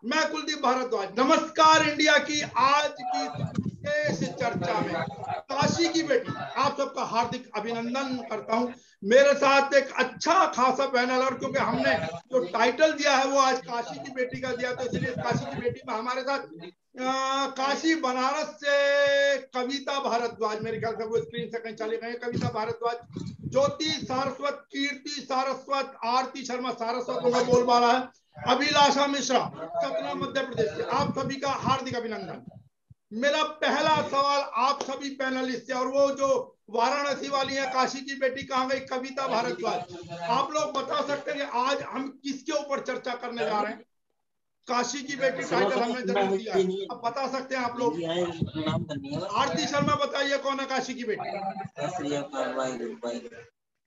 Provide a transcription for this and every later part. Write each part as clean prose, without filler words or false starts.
मैं कुलदीप भारद्वाज। नमस्कार इंडिया की आज की विशेष चर्चा में काशी की बेटी आप सबका हार्दिक अभिनंदन करता हूं। मेरे साथ एक अच्छा खासा पैनल, और क्योंकि हमने जो टाइटल दिया है वो आज काशी की बेटी का दिया, तो इसलिए काशी की बेटी में हमारे साथ काशी बनारस से कविता भारद्वाज, मेरे ख्याल से वो स्क्रीन से कहीं चले गए, कविता भारद्वाज, ज्योति सारस्वत, कीर्ति सारस्वत, आरती शर्मा सारस्वत उनका बोलबाला है, अभिलाषा मिश्रा सतना मध्य प्रदेश से। आप सभी का हार्दिक अभिनंदन। मेरा पहला सवाल आप सभी पैनलिस्ट से, और वो जो वाराणसी वाली है काशी की बेटी कहाँ गई, कविता भारद्वाज, आप लोग बता सकते हैं कि आज हम किसके ऊपर चर्चा करने जा रहे हैं। काशी की बेटी टाइटल हमने जरूर दिया है, अब बता सकते हैं आप लोग। आरती शर्मा बताइए कौन है काशी की बेटी।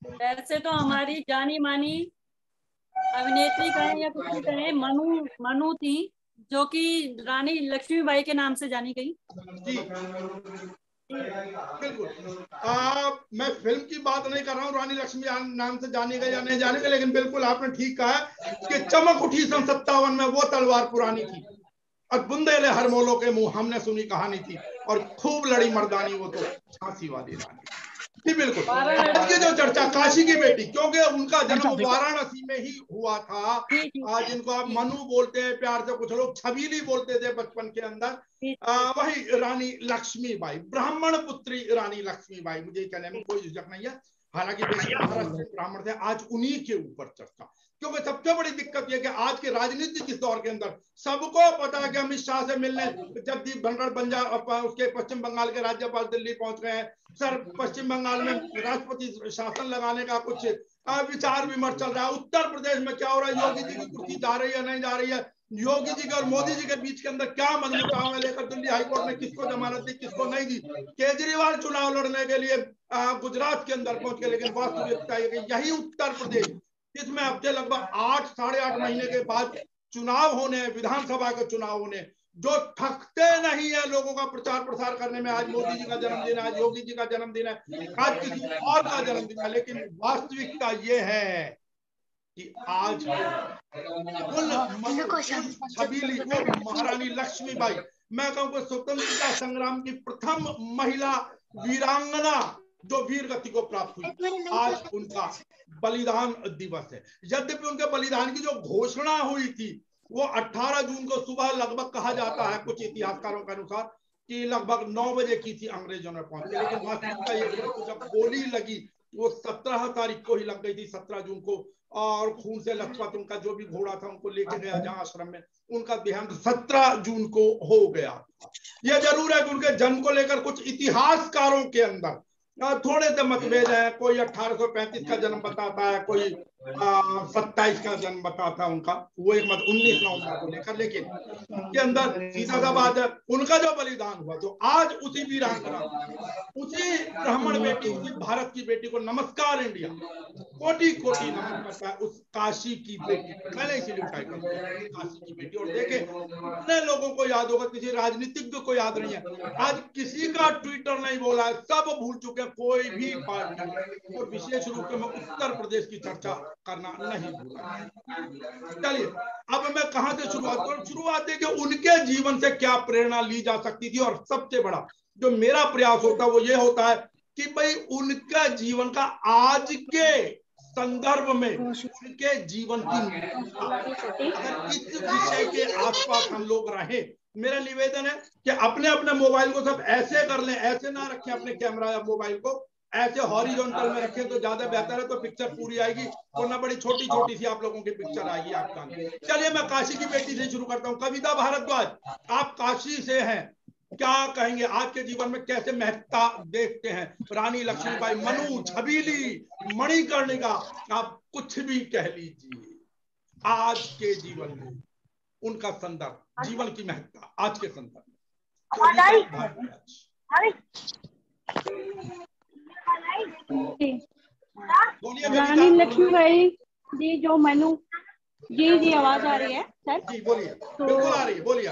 वैसे तो हमारी जानी मानी अभिनेत्री कहें या कुछ भी कहें, मनु थी, जो कि रानी लक्ष्मीबाई के नाम से जानी गई। जी बिल्कुल। मैं फिल्म की बात नहीं कर रहा हूँ रानी लक्ष्मी नाम से जानी गई या नहीं जानी गई, लेकिन बिल्कुल आपने ठीक कहा कि चमक उठी सन 57 में वो तलवार पुरानी थी, और बुंदेले हर मोलों के मुंह हमने सुनी कहानी थी, और खूब लड़ी मर्दानी वो तो झांसी वाली रानी। जी बिल्कुल। आज की जो चर्चा काशी की बेटी, क्योंकि उनका जन्म वाराणसी में ही हुआ था। आज जिनको आप मनु बोलते हैं प्यार से, कुछ लोग छबीली बोलते थे बचपन के अंदर, वही रानी लक्ष्मीबाई, ब्राह्मण पुत्री रानी लक्ष्मीबाई, मुझे कहने में कोई झिझक नहीं है, हालांकि महाराष्ट्र ब्राह्मण थे। आज उन्हीं के ऊपर चर्चा, क्योंकि सबसे बड़ी दिक्कत यह कि आज के राजनीतिक इस दौर के अंदर सबको पता है कि अमित शाह से मिलने जगदीप धनखड़ पंजाब उसके पश्चिम बंगाल के राज्यपाल दिल्ली पहुंच गए हैं। सर पश्चिम बंगाल में राष्ट्रपति शासन लगाने का कुछ विचार विमर्श चल रहा है। उत्तर प्रदेश में क्या हो रहा है, योगी जी की कुर्सी जा रही है नहीं जा रही है, योगी जी के और मोदी जी के बीच के अंदर क्या मनमुटाव है, लेकर दिल्ली हाईकोर्ट ने किसको जमानत दी किसको नहीं दी। केजरीवाल चुनाव लड़ने के लिए गुजरात के अंदर पहुंच गए, लेकिन वास्तविकता यही उत्तर प्रदेश, जिसमें अब से लगभग 8 साढ़े 8 महीने के बाद चुनाव होने, विधानसभा के चुनाव होने, जो थकते नहीं है लोगों का प्रचार प्रसार करने में। आज मोदी जी का जन्मदिन है, आज योगी जी का जन्मदिन है, आज किसी और का जन्मदिन है, लेकिन वास्तविकता ये है कि आज छबीली वो महारानी लक्ष्मीबाई, मैं कहूँ स्वतंत्रता संग्राम की प्रथम महिला वीरांगना जो वीर गति को प्राप्त हुई, आज उनका बलिदान दिवस है। यद्यपि उनके बलिदान की जो घोषणा हुई थी वो 18 जून को सुबह लगभग कहा जाता है कुछ इतिहासकारों के अनुसार कि लगभग 9 बजे की थी, अंग्रेजों ने पहुंच के, लेकिन वास्तविकता ये जब गोली लगी वो 17 तारीख को ही लग गई थी, 17 जून को, और खून से लथपथ उनका जो भी घोड़ा था उनको लेके गया जहां आश्रम में, उनका देहांत 17 जून को हो गया। यह जरूर है कि उनके जन्म को लेकर कुछ इतिहासकारों के अंदर थोड़े से मतभेद है। कोई 1835 का जन्म बताता है, कोई 27 का जन्म बताता है उनका, वो एक मत 19 नवंबर को लेकर, लेकिन के अंदर सीधा सा बात है उनका जो बलिदान हुआ, तो आज उसी वीरांगना, उसी ब्राह्मण बेटी, उसी भारत की बेटी को नमस्कार इंडिया कोटि कोटि नमन करता है, उस काशी की बेटी। मैंने इसीलिए टाइटल दिया काशी की बेटी। और देखे कितने लोगों को याद होगा, किसी राजनीतिज्ञ को याद नहीं है, आज किसी का ट्विटर नहीं बोला है, सब भूल चुके हैं, कोई भी पार्टी, और विशेष रूप से मैं उत्तर प्रदेश की चर्चा करना नहीं भूला। चलिए अब मैं कहां से शुरुआत करूं। शुरुआत है कि उनके जीवन से क्या प्रेरणा ली जा सकती थी, और सबसे बड़ा जो मेरा प्रयास होता है वो ये होता है कि भाई उनका जीवन का आज के संदर्भ में उनके जीवन की अगर इस विषय के आसपास हम लोग रहे, मेरा निवेदन है कि अपने अपने मोबाइल को सब ऐसे कर लें, ऐसे ना रखें अपने कैमरा या मोबाइल को, ऐसे हॉरिजॉन्टल में रखें तो ज्यादा बेहतर है, तो पिक्चर पूरी आएगी, वरना बड़ी छोटी छोटी सी आप लोगों की पिक्चर आएगी आप सामने। चलिए मैं काशी की बेटी से शुरू करता हूँ। कविता भारद्वाज, आप काशी से हैं, क्या कहेंगे आज के जीवन में कैसे महत्ता देखते हैं रानी लक्ष्मीबाई, मनु, छबीली, मणिकर्णिका, आप कुछ भी कह लीजिए, आज के जीवन में उनका संदर्भ, जीवन की महत्ता आज के संदर्भ में। रानी लक्ष्मीबाई जी जो मनु जी आवाज आ रही है सर? जी बोलिए। बिल्कुल आ रही है, बोलिए।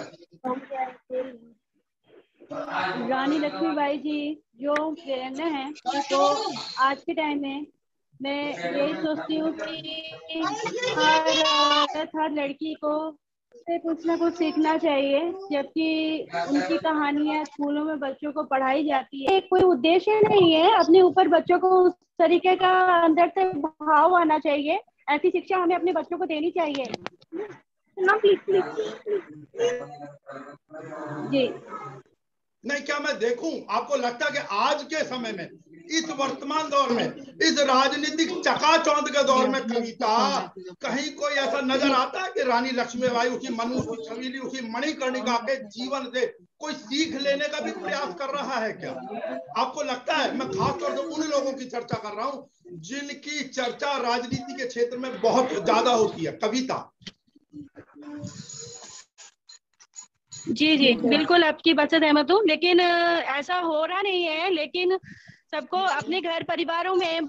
रानी लक्ष्मीबाई जी जो प्रेरणा है, तो आज के टाइम में मैं यही सोचती हूँ कि हर औरत, हर लड़की को से कुछ ना कुछ सीखना चाहिए, जबकि उनकी कहानियां स्कूलों में बच्चों को पढ़ाई जाती है। कोई उद्देश्य नहीं है, अपने ऊपर बच्चों को उस तरीके का अंदर से भाव आना चाहिए। ऐसी शिक्षा हमें अपने बच्चों को देनी चाहिए ना। प्लीज जी नहीं, क्या मैं देखूं? आपको लगता है कि आज के समय में, इस वर्तमान दौर में, इस राजनीतिक चकाचौंध के दौर में कविता कहीं कोई ऐसा नजर आता है कि रानी लक्ष्मीबाई उसी मनु, उसी छबीली, उसी मणिकर्णिका के जीवन से कोई सीख लेने का भी प्रयास कर रहा है क्या? आपको लगता है? मैं खासतौर से उन लोगों की चर्चा कर रहा हूं जिनकी चर्चा राजनीति के क्षेत्र में बहुत ज्यादा होती है। कविता जी जी बिल्कुल आपकी बात से सहमत हूँ, लेकिन ऐसा हो रहा नहीं है। लेकिन सबको अपने घर परिवारों में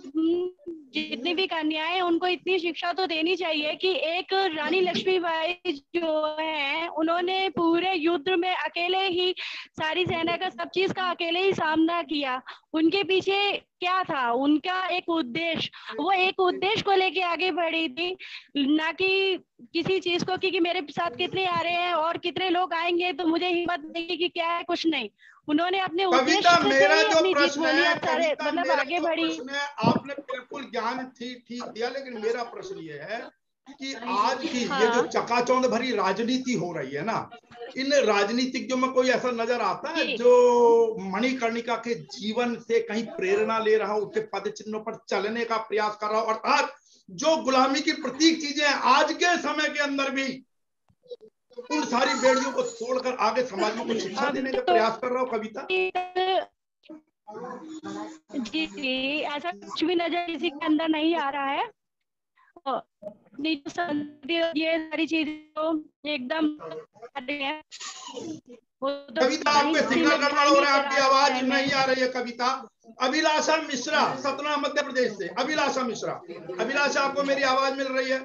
जितनी भी कन्याएं हैं उनको इतनी शिक्षा तो देनी चाहिए कि एक रानी लक्ष्मीबाई जो है उन्होंने पूरे युद्ध में अकेले ही सारी सेना का सब चीज का अकेले ही सामना किया। उनके पीछे क्या था? उनका एक उद्देश्य, वो एक उद्देश्य को लेके आगे बढ़ी थी, ना कि किसी चीज को कि मेरे साथ कितने आ रहे हैं और कितने लोग आएंगे तो मुझे हिम्मत देगी कि क्या है, कुछ नहीं। उन्होंने अपने कविता, मेरा जो प्रश्न है, मतलब आगे बढ़ी। आपने बिल्कुल ज्ञान ठीक दिया, लेकिन मेरा प्रश्न ये है कि आज की ये जो चकाचौंध भरी राजनीति हो रही है ना, इन राजनीतिज्ञों में कोई ऐसा नजर आता है जो मणिकर्णिका के जीवन से कहीं प्रेरणा ले रहा हो, उसके पद चिन्हों पर चलने का प्रयास कर रहा हो, और आज जो गुलामी की प्रतीक चीजें आज के समय के अंदर भी उन सारी बेड़ियों को तोड़कर आगे समाज में कुछ शिक्षा देने का प्रयास कर रहा हो? कविता जी जी ऐसा कुछ भी नजर किसी के अंदर नहीं आ रहा है। ये सारी चीजें तो एकदम कविता, आपके सिग्नल गड़बड़ हो रहा है, आपकी आवाज नहीं आ रही है। कविता, अभिलाषा मिश्रा, सतना मध्य प्रदेश से। अभिलाषा मिश्रा, अभिलाषा आपको मेरी आवाज मिल रही है?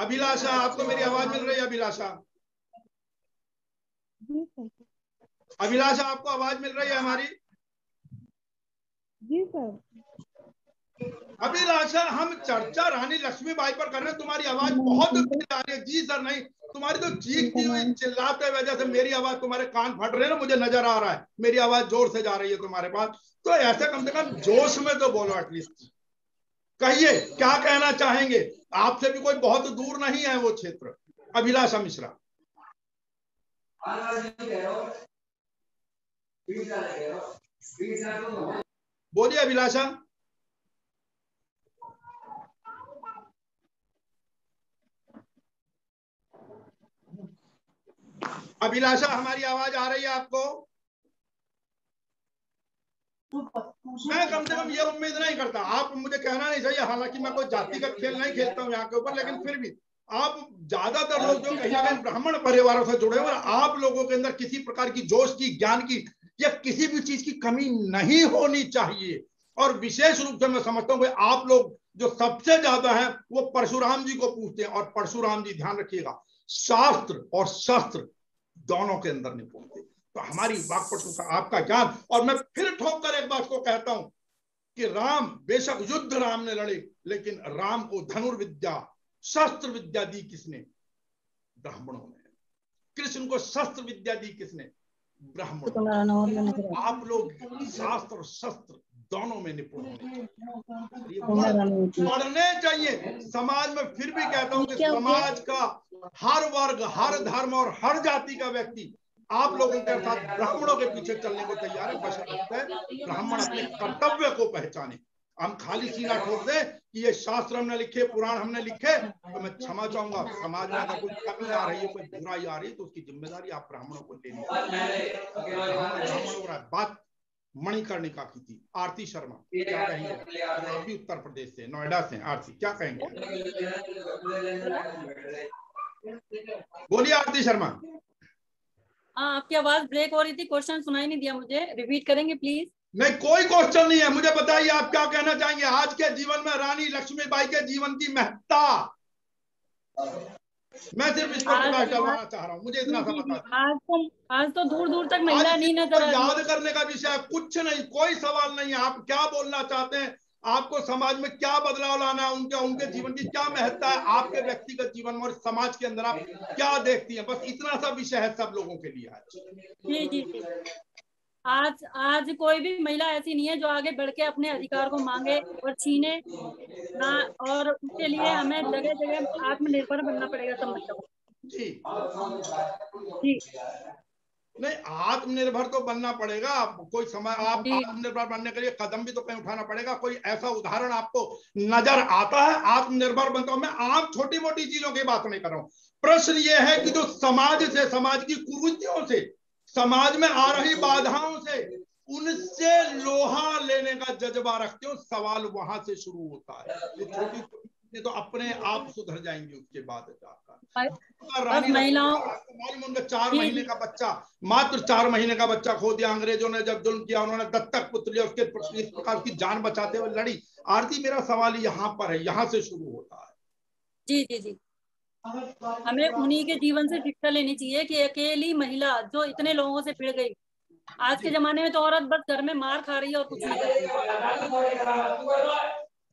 अभिलाषा, आपको मेरी आवाज मिल रही है? अभिलाषा, अभिलाषा आपको आवाज मिल रही है हमारी? जी सर। अभिलाषा, हम चर्चा रानी लक्ष्मीबाई पर कर रहे हैं, तुम्हारी आवाज बहुत आ रही है। जी सर, नहीं, तुम्हारी तो चीखती हुई चिल्लाते वजह से मेरी आवाज तुम्हारे कान फट रहे हैं ना, मुझे नजर आ रहा है मेरी आवाज जोर से जा रही है तुम्हारे पास। तो ऐसे कम से कम जोश में तो बोलो, एटलीस्ट कहिए क्या कहना चाहेंगे। आपसे भी कोई बहुत दूर नहीं है वो क्षेत्र। अभिलाषा मिश्रा, बोलिए अभिलाषा। अभिलाषा, हमारी आवाज आ रही है आपको? मैं कम से कम ये उम्मीद नहीं करता, आप मुझे कहना नहीं चाहिए, हालांकि मैं कोई जातिगत खेल नहीं खेलता हूं यहाँ के ऊपर, लेकिन फिर भी आप ज्यादातर लोग जो कहीं ना कहीं ब्राह्मण परिवारों से जुड़े हुए, आप लोगों के अंदर किसी प्रकार की जोश की, ज्ञान की या किसी भी चीज की कमी नहीं होनी चाहिए। और विशेष रूप से मैं समझता हूँ आप लोग जो सबसे ज्यादा है वो परशुराम जी को पूछते हैं, और परशुराम जी, ध्यान रखिएगा, शास्त्र और शस्त्र दोनों के अंदर निपुण थे। तो हमारी वाक्पटु का, आपका ज्ञान, और मैं फिर ठोक कर एक बात को कहता हूं कि राम बेशक युद्ध राम ने लड़े, लेकिन राम को धनुर्विद्या, शस्त्र विद्या दी किसने? ब्राह्मणों ने। कृष्ण को शस्त्र विद्या दी किसने? ब्राह्मणों। आप लोग शास्त्र और शस्त्र दोनों में निपुण होने, पढ़ने चाहिए समाज में। फिर भी कहता हूं कि समाज का हर वर्ग, हर धर्म और हर जाति का व्यक्ति आप लोगों के साथ ब्राह्मणों के पीछे चलने को तैयार है, बशर्ते ब्राह्मण अपने कर्तव्य को पहचाने। हम खाली सीना ठोक दे कि ये शास्त्र हमने लिखे, पुराण हमने लिखे, तो मैं क्षमा चाहूंगा, समाज में अगर कोई कमी आ रही है, कोई बुराई आ रही है, तो उसकी जिम्मेदारी आप ब्राह्मणों को लेनी है। बात मणिकर्णिका की थी। आरती शर्मा क्या कहेंगे? आप भी उत्तर प्रदेश से, नोएडा से। आरती, क्या कहेंगे? बोलिए आरती शर्मा। हाँ, आपकी आवाज ब्रेक हो रही थी, क्वेश्चन सुनाई नहीं दिया मुझे, रिपीट करेंगे प्लीज? नहीं, कोई क्वेश्चन नहीं है, मुझे बताइए आप क्या कहना चाहेंगे आज के जीवन में रानी लक्ष्मीबाई के जीवन की महत्ता। मैं सिर्फ इस पर प्रकाश डालना चाह रहा हूँ, मुझे इतना सा पता। आज तो दूर दूर तक महिला नहीं नजर आ रही। याद करने का विषय कुछ नहीं, कोई सवाल नहीं है। आप क्या बोलना चाहते हैं आपको समाज में क्या बदलाव लाना है, उनके जीवन की क्या महत्ता है, आपके व्यक्तिगत जीवन में और समाज के अंदर आप क्या देखती हैं, बस इतना सा विषय है सब लोगों के लिए आज। जी जी जी। आज कोई भी महिला ऐसी नहीं है जो आगे बढ़ के अपने अधिकार को मांगे और छीने ना, और उसके लिए हमें जगह जगह आत्मनिर्भर बनना पड़ेगा सब महिलाओं को। जी जी नहीं, आत्मनिर्भर तो बनना पड़ेगा। कोई समय आप जी आत्मनिर्भर बनने के लिए कदम भी तो कहीं उठाना पड़ेगा। कोई ऐसा उदाहरण आपको नजर आता है आत्मनिर्भर बनता हूं? मैं आम छोटी मोटी चीजों की बात नहीं कर रहा हूं। प्रश्न ये है कि जो समाज से, समाज की कुरीतियों से, समाज में आ रही बाधाओं से, उनसे लोहा लेने का जज्बा रखते हो, सवाल वहां से शुरू होता है। ये छोटी तो अपने आप सुधर जाएंगी उसके बाद जाकर। बस रानी महिलाओं, मालूम उनका 4 जी महीने जी का बच्चा, मात्र 4 महीने का बच्चा खो दिया। अंग्रेजों ने जब जुल्म किया, उन्होंने दत्तक पुत्र लिया, उसके इस प्रकार की जान बचाते हुए लड़ी। आरती, मेरा सवाल यहाँ पर है, यहाँ से शुरू होता है। जी जी जी। हमें उन्हीं के जीवन से शिक्षा लेनी चाहिए कि अकेली महिला जो इतने लोगों से भिड़ गई। आज के जमाने में तो औरत बस घर में मार खा रही है और कुछ नहीं कर रही है।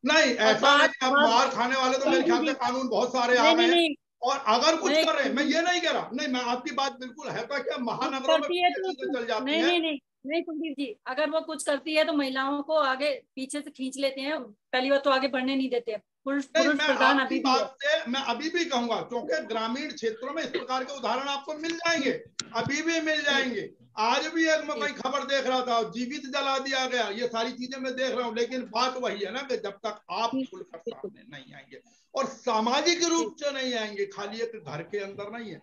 नहीं, और ऐसा नहीं। अब बात मार खाने वाले तो मेरे ख्याल से कानून बहुत सारे आ नहीं गए नहीं हैं। नहीं और अगर कुछ नहीं कर रहे हैं, मैं ये नहीं कह रहा, नहीं, मैं आपकी बात बिल्कुल है। तो क्या महानगरों में करती है ये तो चीजें चल जाती नहीं हैं? नहीं नहीं नहीं कुलदीप जी, अगर वो कुछ करती है तो महिलाओं को आगे पीछे से खींच लेते हैं। पहली बात तो आगे बढ़ने नहीं देते हैं। पुरुष नहीं, मैं प्रधान आपकी अभी भी है। बात से मैं अभी भी कहूंगा, क्योंकि ग्रामीण क्षेत्रों में इस प्रकार के उदाहरण आपको मिल जाएंगे, अभी भी मिल जाएंगे। आज भी एक मैं कहीं खबर देख रहा था, जीवित जला दिया गया। ये सारी चीजें मैं देख रहा हूं, लेकिन बात वही है ना कि जब तक आप खुलकर सामने नहीं आएंगे और सामाजिक रूप से नहीं आएंगे, खाली एक घर के अंदर नहीं है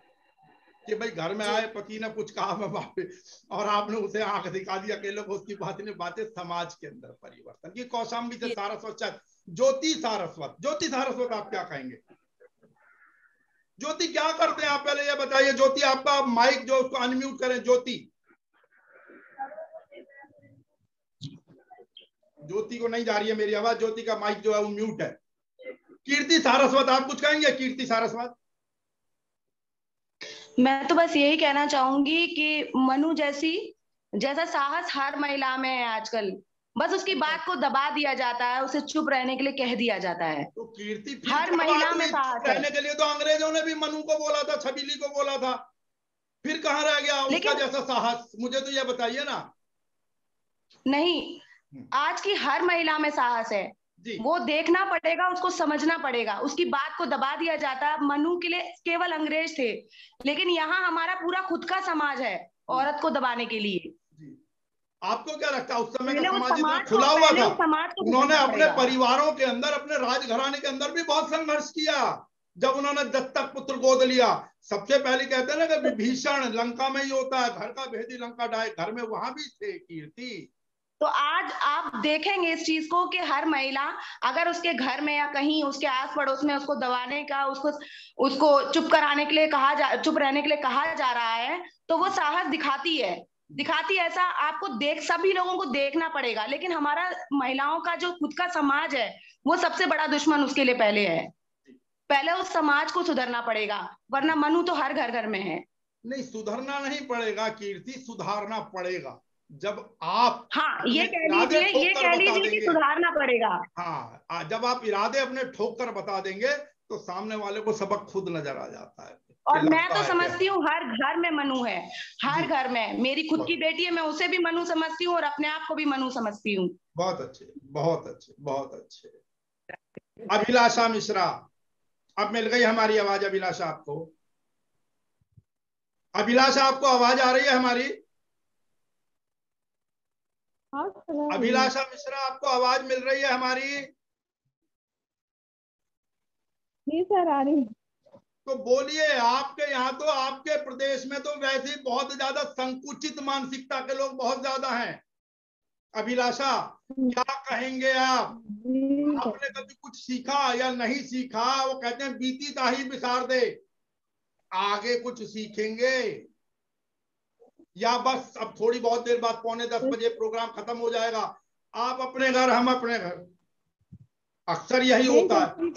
कि भाई घर में आए, पति ने कुछ कहा मैं वापस और आपने उसे आंख दिखा दिया, अकेले को उसकी बात नहीं। बातें समाज के अंदर परिवर्तन की। कौशाम्बी से सारस्वत, ज्योति सारस्वत आप क्या कहेंगे? ज्योति क्या करते हैं आप, पहले ये बताइए। ज्योति, आपका माइक जो, उसको अनम्यूट करें। ज्योति को नहीं जा रही है मेरी आवाज। ज्योति का माइक जो है वो म्यूट है। कीर्ति सारस्वत, आप कुछ कहेंगे? कीर्ति सारस्वत। मैं तो बस यही कहना चाहूंगी कि मनु जैसा साहस हर महिला में है आजकल। बस उसकी बात को दबा दिया जाता है, उसे चुप रहने के लिए कह दिया जाता है। तो कीर्ति, फिर हर क्या बात महिला में हुई? साहस है। रहने के लिए तो अंग्रेजों ने भी मनु को बोला था, छबीली को बोला था। फिर कहाँ रह गया उसका लेकिन जैसा साहस? मुझे तो ये बताइए ना। नहीं, आज की हर महिला में साहस है। जी वो देखना पड़ेगा, उसको समझना पड़ेगा। उसकी बात को दबा दिया जाता। मनु के लिए केवल अंग्रेज थे, लेकिन यहाँ हमारा पूरा खुद का समाज है औरत को दबाने के लिए। जी। आपको क्या लगता है उस समय का पहले उस समाज इतना समाज को खुला हुआ पहले था? उस समाज को उन्होंने बदलना अपने पड़ेगा। परिवारों के अंदर, अपने राजघराने के अंदर भी बहुत संघर्ष किया। जब उन्होंने दत्तक पुत्र गोद लिया, सबसे पहले कहते हैं ना कि विभीषण लंका में ही होता है, घर का भेदी लंका ढाए। घर में वहां भी थे कीर्ति। तो आज आप देखेंगे इस चीज को कि हर महिला अगर उसके घर में या कहीं उसके आस पड़ोस में उसको दबाने का, उसको चुप कराने के लिए चुप रहने के लिए कहा जा रहा है, तो वो साहस दिखाती ऐसा आपको सभी लोगों को देखना पड़ेगा। लेकिन हमारा महिलाओं का जो खुद का समाज है, वो सबसे बड़ा दुश्मन उसके लिए पहले है। पहले उस समाज को सुधरना पड़ेगा, वरना मनु तो हर घर घर में है। नहीं, सुधरना नहीं पड़ेगा कीर्ति, सुधारना पड़ेगा। जब आप हाँ, ये कह इरादे लीजिए ठोक कर बता कि देंगे, सुधारना पड़ेगा। हाँ, जब आप इरादे अपने ठोक कर बता देंगे तो सामने वाले को सबक खुद नजर आ जाता है। और मैं तो समझती हूँ हर घर में मनु है, हर जी। घर में। मेरी खुद की बेटी है, मैं उसे भी मनु समझती हूँ और अपने आप को भी मनु समझती हूँ। बहुत अच्छे, बहुत अच्छे, बहुत अच्छे। अभिलाषा मिश्रा, अब मिल गई हमारी आवाज। अभिलाषा, आपको आवाज आ रही है हमारी? अभिलाषा मिश्रा, आपको आवाज मिल रही है हमारी? जी सर, आ रही। तो बोलिए। आपके यहाँ तो, आपके प्रदेश में तो वैसे ही बहुत ज्यादा संकुचित मानसिकता के लोग बहुत ज्यादा हैं। अभिलाषा, क्या कहेंगे आप? आपने कभी कुछ सीखा या नहीं सीखा? वो कहते हैं बीती ताही बिसार दे। आगे कुछ सीखेंगे या बस अब थोड़ी बहुत देर बाद 9:45 बजे प्रोग्राम खत्म हो जाएगा, आप अपने घर, हम अपने घर? अक्सर यही होता है।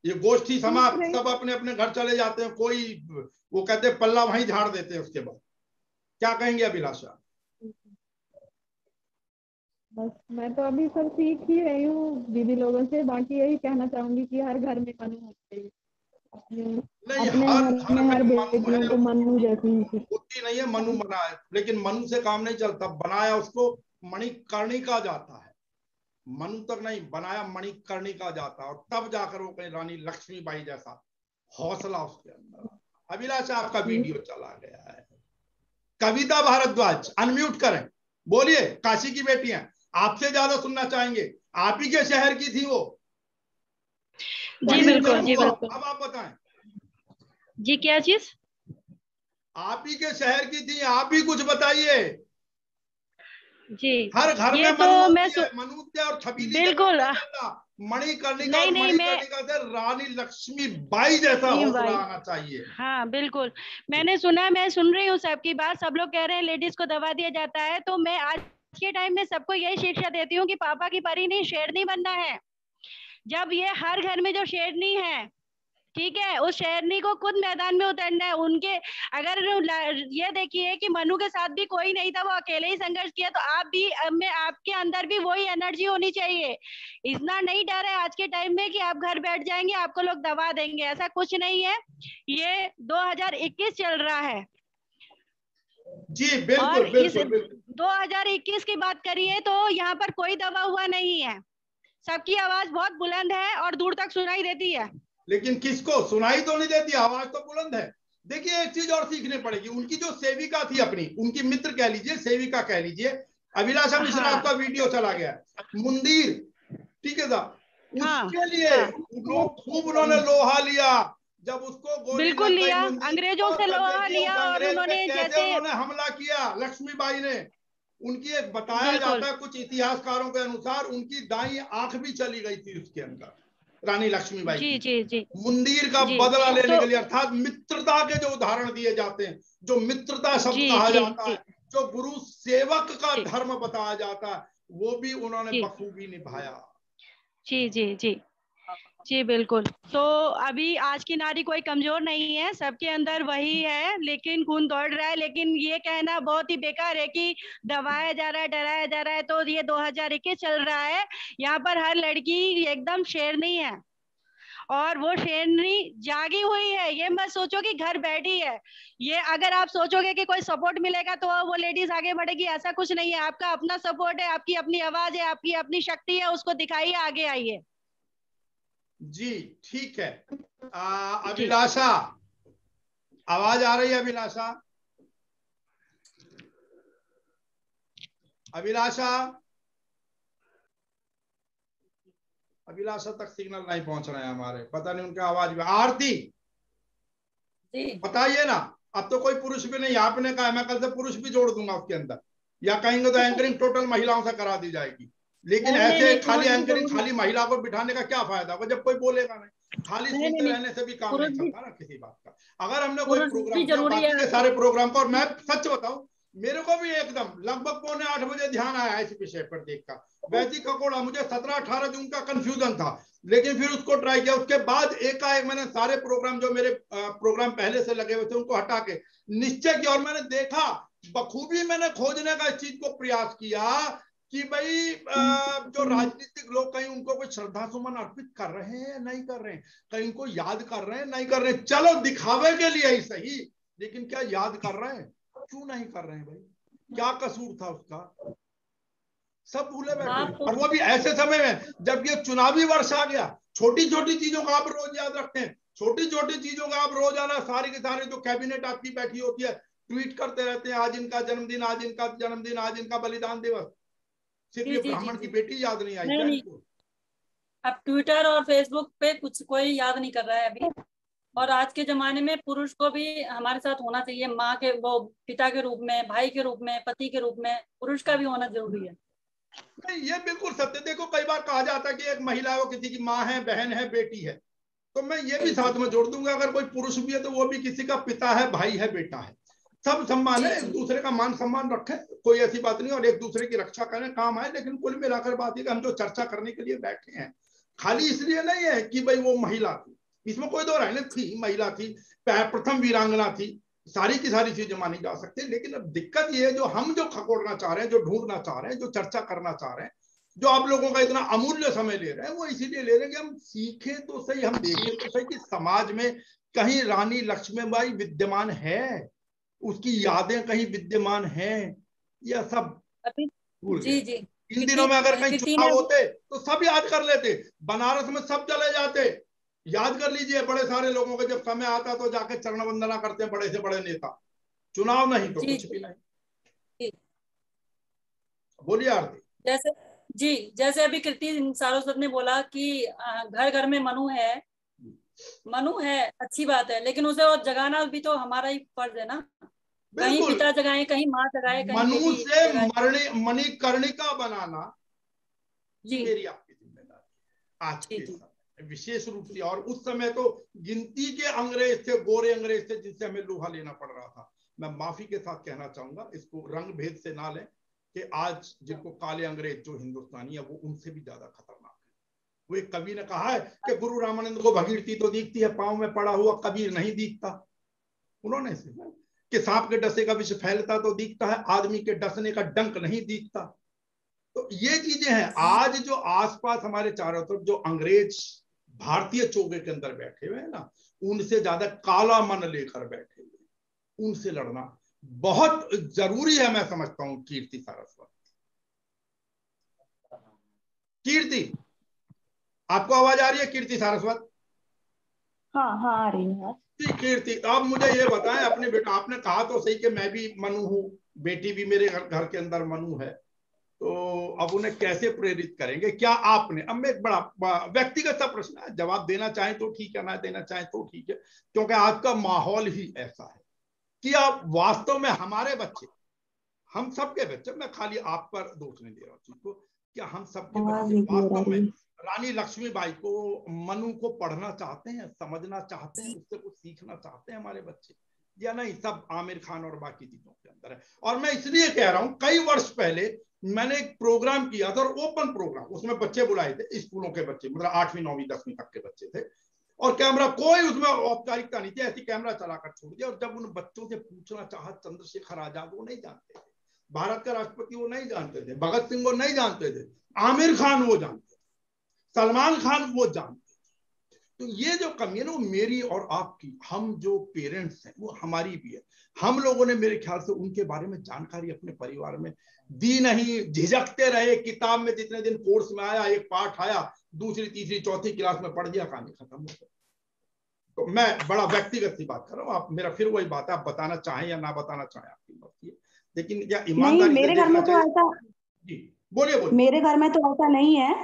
ये गोष्ठी समाप्त, सब अपने अपने घर चले जाते हैं। कोई, वो कहते हैं पल्ला वहीं झाड़ देते हैं उसके बाद। क्या कहेंगे अभिलाषा? बस मैं तो अभी सब सीख ही रही हूँ दीदी लोगों से। बाकी यही कहना चाहूंगी कि हर घर में मनु होना चाहिए। अपने नहीं, अपने हर घर घर में में हर मनु बेटियों है, को मनु जैसी ही होती नहीं है, मनु बना है, लेकिन मनु से काम नहीं चलता। बनाया उसको मणिकर्णिका जाता है, मनु तक नहीं, बनाया मणिकर्णिका जाता है, और तब जाकर वो कहीं रानी लक्ष्मीबाई जैसा हौसला उसके अंदर। अभिलाषा, आपका वीडियो चला गया है। कविता भारद्वाज अनम्यूट करें, बोलिए। काशी की बेटियां आपसे ज्यादा सुनना चाहेंगे, आप ही के शहर की थी वो, जी बिल्कुल, जी बिल्कुल। अब आप बताएं। जी क्या चीज? आप ही के शहर की थी, आप ही कुछ बताइए। जी हर घर ये में तो मनुष्य और छबीली से बिल्कुल नहीं चलता। मणिकर्णिका और नहीं मैं मणिकर्णिका से रानी लक्ष्मीबाई जैसा हौसला भाई, आना चाहिए। हाँ बिल्कुल। मैंने सुना, मैं सुन रही हूँ सबकी बात। सब लोग कह रहे हैं लेडीज को दबा दिया जाता है, तो मैं आज के टाइम में सबको यही शिक्षा देती हूँ कि पापा की परी नहीं, शेरनी बनना है। जब ये हर घर में जो शेरनी है, ठीक है, उस शेरनी को खुद मैदान में उतरना है। उनके अगर ये देखिए कि मनु के साथ भी कोई नहीं था, वो अकेले ही संघर्ष किया, तो आप भी में आपके अंदर भी वही एनर्जी होनी चाहिए। इतना नहीं डर है आज के टाइम में कि आप घर बैठ जाएंगे आपको लोग दबा देंगे, ऐसा कुछ नहीं है। ये 2021 चल रहा है। जी बिल्कुल, और इस बिल्कुल, बिल्कुल। 2021 की बात करिए तो यहाँ पर कोई दबा हुआ नहीं है। सबकी आवाज बहुत बुलंद है और दूर तक सुनाई देती है। लेकिन किसको सुनाई तो नहीं देती, आवाज तो बुलंद है। देखिए, एक चीज और सीखनी पड़ेगी। उनकी जो सेविका थी अपनी, उनकी मित्र कह लीजिए, सेविका कह लीजिए, अभिलाषा मिश्रा, हाँ। आपका वीडियो चला गया, मुंदीर, ठीक है साहब, हाँ, उसके लिए हाँ। लोग खूब उन्होंने लोहा लिया। जब उसको गोली बिल्कुल लग गई लिया, मुंदीर अंग्रेजों को, से तब लोहा देखिए लिया उस और अंग्रेज पे उन्होंने कैसे जैसे उन्होंने हमला किया लक्ष्मीबाई ने। उनकी एक बताया बिल्कुल। जाता है कुछ इतिहासकारों के अनुसार, उनकी दाई आंख भी चली गई थी उसके अंदर, रानी लक्ष्मीबाई जी की। जी जी मुंदीर का जी। बदला लेने तो के लिए, अर्थात मित्रता के जो उदाहरण दिए जाते हैं, जो मित्रता शब्द जी कहा जी जाता जी है, जो गुरु सेवक का जी धर्म बताया जाता है, वो भी उन्होंने जी बखूबी निभाया। जी जी जी जी बिल्कुल। तो अभी आज की नारी कोई कमजोर नहीं है, सबके अंदर वही है, लेकिन खून दौड़ रहा है। लेकिन ये कहना बहुत ही बेकार है कि दबाया जा रहा है, डराया जा रहा है। तो ये 2021 चल रहा है, यहाँ पर हर लड़की एकदम शेरनी है, और वो शेरनी जागी हुई है। ये मत सोचो कि घर बैठी है। ये अगर आप सोचोगे कि कोई सपोर्ट मिलेगा तो वो लेडीज आगे बढ़ेगी, ऐसा कुछ नहीं है। आपका अपना सपोर्ट है, आपकी अपनी आवाज है, आपकी अपनी शक्ति है, उसको दिखाइए, आगे आइए। जी ठीक है। जी अभिलाषा, आवाज आ रही है अभिलाषा? अभिलाषा, अभिलाषा तक सिग्नल नहीं पहुंच रहे हैं हमारे, पता नहीं उनका आवाज भी। आरती जी बताइए ना, अब तो कोई पुरुष भी नहीं, आपने कहा मैं कल से पुरुष भी जोड़ दूंगा उसके अंदर, या कहेंगे तो एंकरिंग टोटल महिलाओं से करा दी जाएगी। लेकिन नहीं नहीं ऐसे नहीं, खाली पुरुष भी एंकरिंग, जरूरी। खाली महिला को बिठाने का क्या फायदा होगा जब कोई बोलेगा नहीं। खाली नहीं नहीं सुनते नहीं, रहने से भी काम नहीं पुरुष भी चलता ना किसी बात का। अगर हमने कोई पुरुष भी प्रोग्राम किया, जरूरी है बाकी के आज सारे के। प्रोग्राम को, और मैं सच बताऊं, मेरे को भी एकदम लगभग 7:45 ध्यान आया इस विषय पर देखकर। वैसी ककोड़ा मुझे 17-18 जून का कंफ्यूजन था, लेकिन फिर उसको ट्राई किया। उसके बाद एकाएक मैंने सारे प्रोग्राम, जो मेरे प्रोग्राम पहले से लगे हुए थे, उनको हटा के निश्चय किया, और मैंने देखा बखूबी, मैंने खोजने का इस चीज को प्रयास किया कि भाई जो राजनीतिक लोग, कहीं उनको कोई श्रद्धा सुमन अर्पित कर रहे हैं, नहीं कर रहे हैं, कहीं उनको याद कर रहे हैं, नहीं कर रहे हैं। चलो दिखावे के लिए ही सही, लेकिन क्या याद कर रहे हैं? क्यों नहीं कर रहे हैं भाई? क्या कसूर था उसका? सब भूले बैठे, आप और वो भी ऐसे समय में जब ये चुनावी वर्ष आ गया। छोटी छोटी चीजों को आप रोज याद रखते हैं, छोटी छोटी चीजों का आप रोजाना सारी के सारे जो कैबिनेट आपकी बैठी होती है, ट्वीट करते रहते हैं, आज इनका जन्मदिन, आज इनका जन्मदिन, आज इनका बलिदान दिवस। सिर्फ जी ये जी जी ब्राह्मण की जी। बेटी याद नहीं आई नहीं क्या नहीं, इनको? अब ट्विटर और फेसबुक पे कुछ कोई याद नहीं कर रहा है अभी। और आज के जमाने में पुरुष को भी हमारे साथ होना चाहिए, माँ के, वो पिता के रूप में, भाई के रूप में, पति के रूप में, पुरुष का भी होना जरूरी है। नहीं, ये बिल्कुल सत्य। देखो, कई बार कहा जाता है कि एक महिला है वो किसी की माँ है, बहन है, बेटी है, तो मैं ये भी जी जी साथ में जोड़ दूंगा, अगर कोई पुरुष भी है तो वो भी किसी का पिता है, भाई है, बेटा है। सब सम्मान जी है, एक जी दूसरे का मान सम्मान रखें, कोई ऐसी बात नहीं, और एक दूसरे की रक्षा करें, काम आए। लेकिन कुल मिलाकर बात है कि हम जो चर्चा करने के लिए बैठे हैं, खाली इसलिए नहीं है कि भाई वो महिला थी, इसमें कोई दो राय नहीं, थी महिला थी, प्रथम वीरांगना थी, सारी की सारी चीजें मानी जा सकती है। लेकिन अब दिक्कत ये है जो हम जो खकोड़ना चाह रहे हैं, जो ढूंढना चाह रहे हैं, जो चर्चा करना चाह रहे हैं, जो आप लोगों का इतना अमूल्य समय ले रहे हैं, वो इसीलिए ले रहे हैं कि हम सीखें तो सही, हम देखें तो सही कि समाज में कहीं रानी लक्ष्मीबाई विद्यमान है, उसकी यादें कहीं विद्यमान हैं, या सब भूल गए। जी जी इन दिनों में अगर कहीं कितनी चुनाव होते तो सब याद कर लेते, बनारस में सब चले जाते। याद कर लीजिए, बड़े सारे लोगों का जब समय आता तो जाके चरण वंदना करते हैं बड़े से बड़े नेता, चुनाव नहीं तो कुछ भी नहीं। बोलिए आरती। जैसे जी, जैसे अभी कृति सारस्वत ने बोला कि घर घर में मनु है, मनु है, अच्छी बात है, लेकिन उसे और जगाना भी तो हमारा ही फर्ज है ना। कहीं पिता जगाए, कहीं माँ जगाए, कहीं मनु बेटी से जगाए। मणिकर्णिका बनाना जी मेरी आपकी जिम्मेदारी आज के समय विशेष रूप से। और उस समय तो गिनती के अंग्रेज थे, गोरे अंग्रेज थे, जिनसे हमें लोहा लेना पड़ रहा था। मैं माफी के साथ कहना चाहूंगा, इसको रंग भेद से ना लें कि आज जिनको काले अंग्रेज जो हिंदुस्तानी है, वो उनसे भी ज्यादा खतरनाक है। वो एक कवि ने कहा है कि गुरु रामानंद को भगीरथी तो दिखती है, पांव में पड़ा हुआ कबीर नहीं दिखता। उन्होंने सुना कि सांप के डसे का विष फैलता तो दिखता है, आदमी के डसने का डंक नहीं दिखता। तो ये चीजें हैं। आज जो आसपास हमारे चारों तरफ जो अंग्रेज भारतीय चोगे के अंदर बैठे हुए हैं ना, उनसे ज्यादा काला मन लेकर बैठे हुए, उनसे लड़ना बहुत जरूरी है, मैं समझता हूं। कीर्ति सारस्वत, कीर्ति आपको आवाज आ रही है? कीर्ति सारस्वत, हाँ हाँ आ रही है। कीर्ति, आप मुझे ये बताएं, अपने बेटा, आपने कहा तो सही कि मैं भी मनु हूं, बेटी भी मेरे घर के अंदर मनु है, तो अब उन्हें कैसे प्रेरित करेंगे? क्या आपने, अब मैं एक बड़ा व्यक्तिगत सा प्रश्न है, जवाब देना चाहें तो ठीक है, ना देना चाहें तो ठीक है, क्योंकि आज का माहौल ही ऐसा है कि आप वास्तव में हमारे बच्चे, हम सबके बच्चे, मैं खाली आप पर दोष नहीं दे रहा हूँ चीज को, क्या हम सबके बच्चे वास्तव में रानी लक्ष्मीबाई को, मनु को पढ़ना चाहते हैं, समझना चाहते हैं, उससे कुछ सीखना चाहते हैं हमारे बच्चे, या नहीं सब आमिर खान और बाकी चीजों के अंदर है? और मैं इसलिए कह रहा हूं, कई वर्ष पहले मैंने एक प्रोग्राम किया था, और ओपन प्रोग्राम, उसमें बच्चे बुलाए थे, स्कूलों के बच्चे, मतलब 8वीं 9वीं 10वीं तक के बच्चे थे, और कैमरा कोई उसमें औपचारिकता नहीं थी, ऐसी कैमरा चलाकर छोड़ दिया। और जब उन बच्चों से पूछना चाहा, चंद्रशेखर आजाद वो नहीं जानते थे, भारत का राष्ट्रपति वो नहीं जानते थे, भगत सिंह वो नहीं जानते थे, आमिर खान वो जानते थे, सलमान खान वो जानते। तो ये जो कमी है ना, वो मेरी और आपकी, हम जो पेरेंट्स हैं वो हमारी भी है। हम लोगों ने मेरे ख्याल से उनके बारे में जानकारी अपने परिवार में दी नहीं, झिझकते रहे। किताब में जितने दिन कोर्स में आया, एक पाठ आया, दूसरी तीसरी चौथी क्लास में पढ़ दिया, कहानी खत्म हो गई। तो मैं बड़ा व्यक्तिगत सी बात कर रहा हूँ, आप मेरा फिर वही बात है, आप बताना चाहें या ना बताना चाहें आपकी बात है, लेकिन क्या ईमानदारी से देखना चाहिए। जी बोलिए बोलिए। मेरे घर में तो ऐसा नहीं है।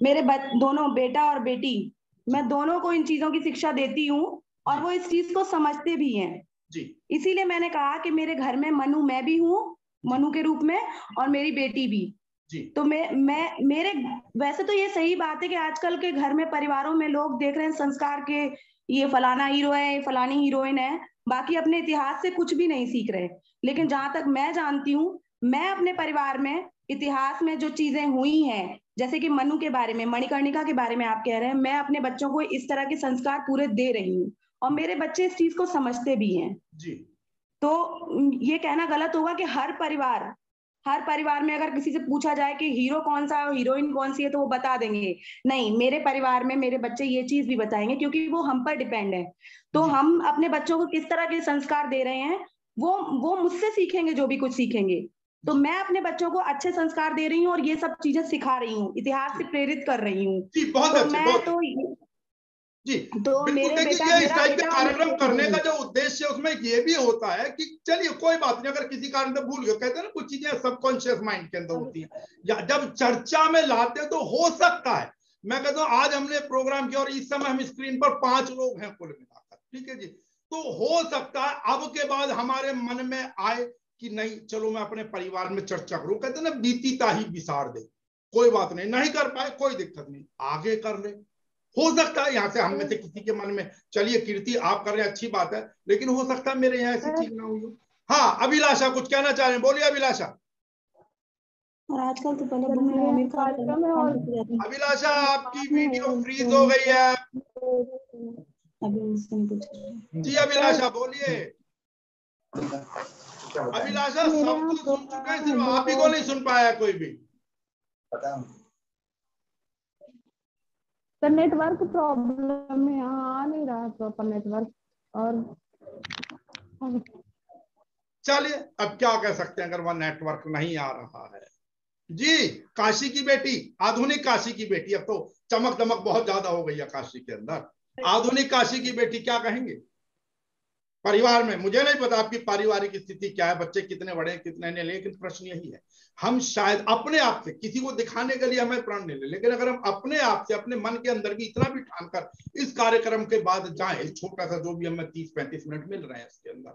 मेरे दोनों बेटा और बेटी, मैं दोनों को इन चीजों की शिक्षा देती हूँ, और वो इस चीज को समझते भी हैं। जी, इसीलिए मैंने कहा कि मेरे घर में मनु मैं भी हूँ, मनु के रूप में, और मेरी बेटी भी। जी। तो मैं मेरे वैसे तो ये सही बात है कि आजकल के घर में, परिवारों में लोग देख रहे हैं संस्कार के, ये फलाना हीरो है, फलानी हीरोइन है, बाकी अपने इतिहास से कुछ भी नहीं सीख रहे। लेकिन जहां तक मैं जानती हूँ, मैं अपने परिवार में इतिहास में जो चीजें हुई हैं, जैसे कि मनु के बारे में, मणिकर्णिका के बारे में आप कह रहे हैं, मैं अपने बच्चों को इस तरह के संस्कार पूरे दे रही हूँ, और मेरे बच्चे इस चीज को समझते भी हैं। जी। तो ये कहना गलत होगा कि हर परिवार में अगर किसी से पूछा जाए कि हीरो कौन सा है, हीरोइन कौन सी है, तो वो बता देंगे। नहीं, मेरे परिवार में मेरे बच्चे ये चीज भी बताएंगे, क्योंकि वो हम पर डिपेंड है। तो हम अपने बच्चों को किस तरह के संस्कार दे रहे हैं, वो मुझसे सीखेंगे, जो भी कुछ सीखेंगे। तो मैं अपने बच्चों को अच्छे संस्कार दे रही हूँ, और ये सब चीजें सिखा रही हूँ, इतिहास से प्रेरित कर रही हूँ। बहुत अच्छे, मैं तो जी तो बिल्कुल। देखिए, ये इस टाइप के कार्यक्रम करने का जो उद्देश्य है, उसमें ये भी होता है कि चलिए कोई बात नहीं, अगर किसी कारण से भूल गए, कहते हैं ना कुछ चीजें सबकॉन्शियस माइंड के अंदर होती हैं, या जब चर्चा में लाते तो हो सकता है। मैं कहता हूं आज हमने प्रोग्राम किया और इस समय हम स्क्रीन पर 5 लोग हैं कुल मिलाकर, ठीक है जी, तो हो सकता है अब के बाद हमारे मन में आए कि नहीं, चलो मैं अपने परिवार में चर्चा करूं। कहते हैं ना, बीती ताही बिसार दे, कोई बात नहीं, नहीं कर पाए कोई दिक्कत नहीं, आगे कर ले। हो सकता है यहाँ से हम में से किसी के मन में, चलिए कीर्ति आप कर रहे हैं, अच्छी बात है, लेकिन हो सकता है मेरे यहाँ ऐसी चीज ना हुई हो। हाँ अभिलाषा कुछ कहना चाह रहे हैं, बोलिए अभिलाषा। और आजकल तो पहले अभिलाषा आपकी वीडियो फ्रीज हो गई है। जी अभिलाषा बोलिए। अभिलाषा सब कुछ सुन चुके हैं, सिर्फ आप ही को नहीं सुन पाया कोई भी। तो नेटवर्क प्रॉब्लम है, आ नहीं रहा प्रॉपर नेटवर्क। और चलिए अब क्या कह सकते हैं अगर वह नेटवर्क नहीं आ रहा है। जी, काशी की बेटी, आधुनिक काशी की बेटी, अब तो चमक दमक बहुत ज्यादा हो गई है काशी के अंदर। आधुनिक काशी की बेटी क्या कहेंगे परिवार में? मुझे नहीं पता आपकी पारिवारिक स्थिति क्या है, बच्चे कितने बड़े कितने नहीं, लेकिन प्रश्न यही है, हम शायद अपने आप से, किसी को दिखाने के लिए हमें प्रण नहीं ले, लेकिन अगर हम अपने आप से अपने मन के अंदर भी इतना भी ठान कर इस कार्यक्रम के बाद जाए, छोटा सा जो भी हमें 30-35 मिनट मिल रहे हैं इसके अंदर,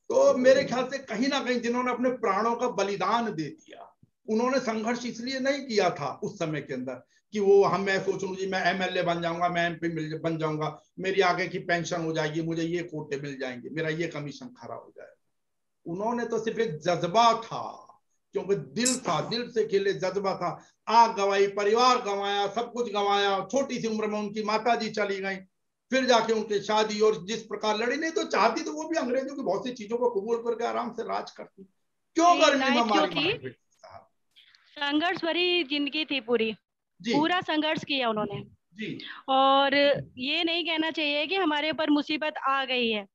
तो मेरे ख्याल से कहीं ना कहीं जिन्होंने अपने प्राणों का बलिदान दे दिया, उन्होंने संघर्ष इसलिए नहीं किया था उस समय के अंदर कि वो मैं सोच लूं जी मैं एमएलए बन जाऊंगा, मैं एमपी बन जाऊंगा, मेरी आगे की पेंशन हो जाएगी, मुझे ये कोटे मिल जाएंगे, मेरा ये कमीशन खरा हो जाएगा। उन्होंने तो सिर्फ एक जज्बा था, क्योंकि दिल था, दिल से खेले जज्बा था। आग गंवाई, परिवार गंवाया, सब कुछ गंवाया, छोटी सी उम्र में उनकी माता जी चली गई, फिर जाके उनकी शादी, और जिस प्रकार लड़ी, नहीं तो चाहती तो वो भी अंग्रेजों की बहुत सी चीजों को कबूल करके आराम से राज करती, क्यों गर्मी में हमारी संघर्ष भरी जिंदगी थी पूरी, पूरा संघर्ष किया उन्होंने जी। और ये नहीं कहना चाहिए कि हमारे ऊपर मुसीबत आ गई है,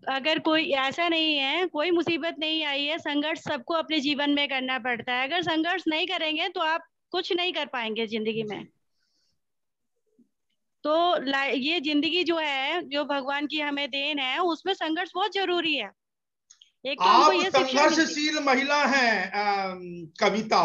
अगर कोई ऐसा नहीं है, कोई मुसीबत नहीं आई है, संघर्ष सबको अपने जीवन में करना पड़ता है। अगर संघर्ष नहीं करेंगे तो आप कुछ नहीं कर पाएंगे जिंदगी में। तो ये जिंदगी जो है, जो भगवान की हमें देन है, उसमें संघर्ष बहुत जरूरी है। एक तो आप संघर्षशील महिला हैं कविता,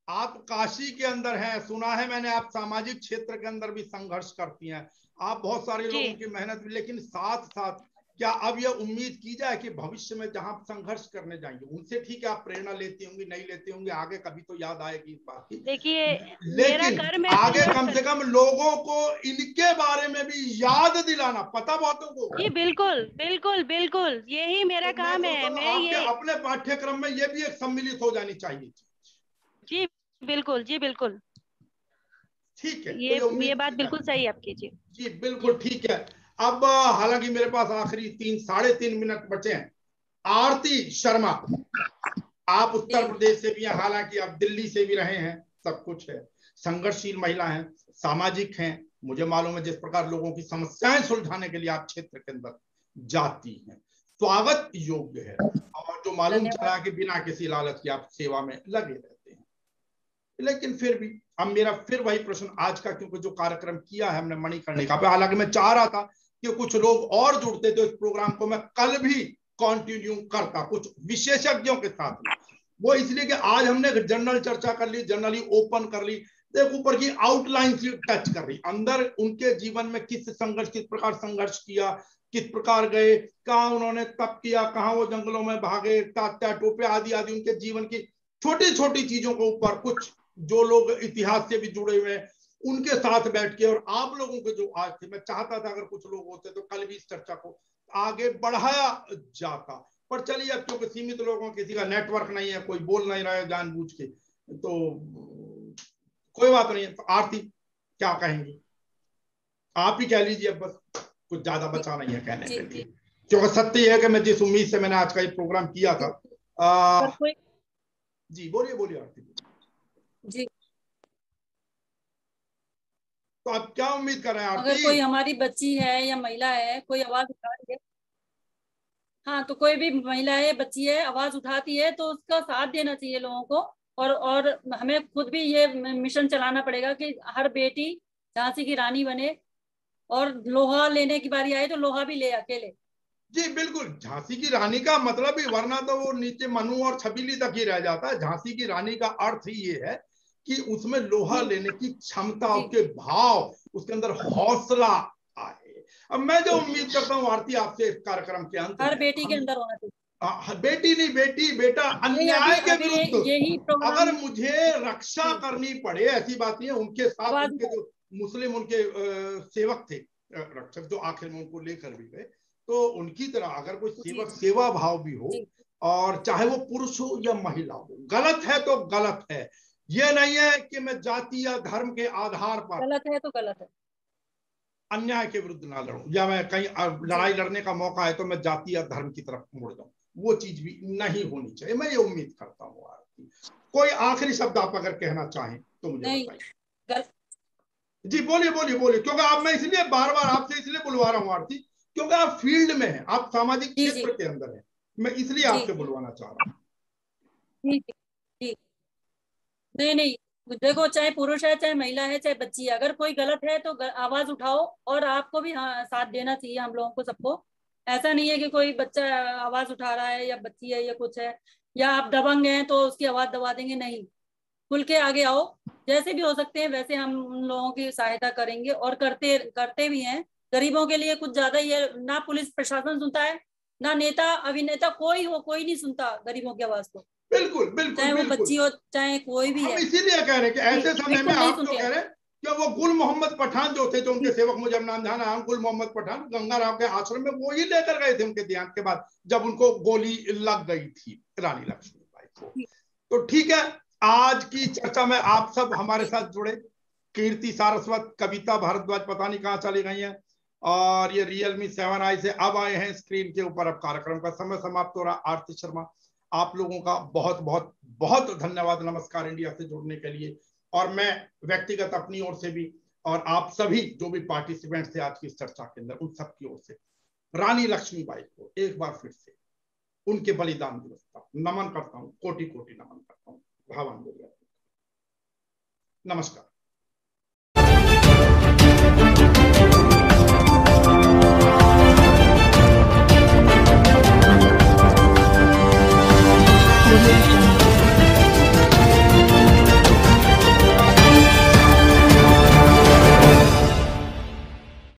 आप काशी के अंदर हैं, सुना है मैंने आप सामाजिक क्षेत्र के अंदर भी संघर्ष करती हैं, आप बहुत सारे लोगों की मेहनत भी, लेकिन साथ साथ क्या अब यह उम्मीद की जाए कि भविष्य में जहां संघर्ष करने जाएंगे उनसे ठीक है आप प्रेरणा लेती होंगी, नहीं लेती होंगी, आगे कभी तो याद आएगी इस बात की, देखिए लेकिन आगे कम से कम लोगों को इनके बारे में भी याद दिलाना, पता बहुतों को। जी बिल्कुल बिल्कुल बिल्कुल, यही मेरा काम है। मैं ये अपने पाठ्यक्रम में ये भी एक सम्मिलित हो जानी चाहिए। जी बिल्कुल, जी बिल्कुल, ठीक है, ये बात बिल्कुल सही आपकी। जी जी बिल्कुल ठीक है। अब हालांकि मेरे पास आखिरी 3-3.5 मिनट बचे हैं। आरती शर्मा, आप उत्तर प्रदेश से भी हैं, हालांकि आप दिल्ली से भी रहे हैं, सब कुछ है, संघर्षशील महिला हैं, सामाजिक हैं, मुझे मालूम है जिस प्रकार लोगों की समस्याएं सुलझाने के लिए आप क्षेत्र के अंदर जाती हैं, स्वागत योग्य है, और जो मालूम चला कि बिना किसी लालच के आप सेवा में लगे रहते हैं। लेकिन फिर भी अब मेरा फिर वही प्रश्न आज का, क्योंकि जो कार्यक्रम किया है हमने मणिकर्णिका पे, हालांकि मैं चाह रहा था कि कुछ लोग और जुड़ते तो इस प्रोग्राम को मैं कल भी कंटिन्यू करता कुछ विशेषज्ञों के साथ में, वो इसलिए कि आज हमने जनरल चर्चा कर ली, जनरली ओपन कर ली, देख ऊपर की आउटलाइन से टच कर रही, अंदर उनके जीवन में किस संघर्ष, किस प्रकार संघर्ष किया, किस प्रकार गए, कहाँ उन्होंने तप किया, कहाँ वो जंगलों में भागे, तात्या टोपे आदि आदि, उनके जीवन की छोटी छोटी चीजों के ऊपर कुछ जो लोग इतिहास से भी जुड़े हुए हैं उनके साथ बैठ के, और आप लोगों के जो आज थे, मैं चाहता था अगर कुछ लोग होते तो कल भी इस चर्चा को आगे बढ़ाया जाता, पर चलिए अब क्योंकि सीमित लोगों, किसी का नेटवर्क नहीं है, कोई बोल नहीं रहा है जानबूझ के, तो कोई बात नहीं है। तो आरती क्या कहेंगी, आप ही कह लीजिए, बस कुछ ज्यादा बचा नहीं है कहने के लिए, क्योंकि सत्य है कि मैं जिस उम्मीद से मैंने आज का ये प्रोग्राम किया था। जी बोलिए बोलिए आरती जी। तो आप क्या उम्मीद कर रहे हैं आरती? अगर कोई हमारी बच्ची है या महिला है, कोई आवाज उठा रही है, हाँ, तो कोई भी महिला है, बच्ची है, आवाज उठाती है, तो उसका साथ देना चाहिए लोगों को, और हमें खुद भी ये मिशन चलाना पड़ेगा कि हर बेटी झांसी की रानी बने, और लोहा लेने की बारी आए तो लोहा भी ले अकेले। जी बिल्कुल, झांसी की रानी का मतलब ही, वरना तो वो नीचे मनु और छबीली तक ही रह जाता है। झांसी की रानी का अर्थ ही ये है कि उसमें लोहा लेने की क्षमता, उसके भाव, उसके अंदर हौसला आए। अब मैं जो उम्मीद करता हूँ आरती आपसे इस कार्यक्रम के अंत, हर बेटी के अंदर होना चाहिए, बेटी नहीं, बेटी बेटा, अन्याय के विरुद्ध अगर मुझे रक्षा करनी पड़े, ऐसी बात नहीं है, उनके साथ उनके जो मुस्लिम उनके सेवक थे रक्षक, जो आखिर में उनको लेकर भी गए, तो उनकी तरह अगर कोई सेवक सेवा भाव भी हो, और चाहे वो पुरुष हो या महिला हो, गलत है तो गलत है, ये नहीं है कि मैं जाति या धर्म के आधार पर, गलत है तो गलत है, अन्याय के विरुद्ध ना लड़ूं, या मैं कहीं लड़ाई लड़ने का मौका है तो मैं जाति या धर्म की तरफ मुड़ जाऊं, वो चीज भी नहीं होनी चाहिए। मैं ये उम्मीद करता हूँ। आरती, कोई आखिरी शब्द आप अगर कहना चाहें तो मुझे बताइए। जी बोलिए बोलिए बोलिए, क्योंकि आप, मैं इसलिए बार बार आपसे इसलिए बुलवा रहा हूँ आरती, क्योंकि आप फील्ड में हैं, आप सामाजिक क्षेत्र के अंदर हैं, मैं इसलिए आपसे बुलवाना चाह रहा हूँ। नहीं नहीं, देखो चाहे पुरुष है, चाहे महिला है, चाहे बच्ची है, अगर कोई गलत है तो आवाज उठाओ, और आपको भी हाँ साथ देना चाहिए हम लोगों को, सबको। ऐसा नहीं है कि कोई बच्चा आवाज उठा रहा है या बच्ची है या कुछ है, या आप दबंग हैं तो उसकी आवाज दबा देंगे, नहीं। खुल के आगे आओ, जैसे भी हो सकते हैं वैसे हम उन लोगों की सहायता करेंगे, और करते करते भी हैं। गरीबों के लिए कुछ ज्यादा ही है, ना पुलिस प्रशासन सुनता है, ना नेता अभिनेता, कोई हो, कोई नहीं सुनता गरीबों की आवाज को। बिल्कुल बिल्कुल, चाहे वो बच्ची हो, चाहे कोई भी हम है। इसीलिए कह रहे हैं कि ऐसे समय में आप जो कह रहे हैं कि वो गुल मोहम्मद पठान जो थे, जो उनके सेवक, मुझे नाम ध्यान आया, गुल मोहम्मद पठान गंगाराम के आश्रम में वो ही लेकर गए थे उनके देहांत के बाद, जब उनको गोली लग गई थी रानी लक्ष्मीबाई को। तो ठीक है, आज की चर्चा में आप सब हमारे साथ जुड़े। कीर्ति सारस्वत, कविता भारद्वाज पता नहीं कहाँ चली गई है, और ये रियलमी 7i से अब आए हैं स्क्रीन के ऊपर। अब कार्यक्रम का समय समाप्त हो रहा। आरती शर्मा, आप लोगों का बहुत बहुत बहुत धन्यवाद नमस्कार इंडिया से जुड़ने के लिए। और मैं व्यक्तिगत अपनी ओर से भी, और आप सभी जो भी पार्टिसिपेंट थे आज की इस चर्चा के अंदर, उन सब की ओर से रानी लक्ष्मीबाई को एक बार फिर से उनके बलिदान दिवस का नमन करता हूं, कोटि कोटि नमन करता हूं। भावांजलि। नमस्कार।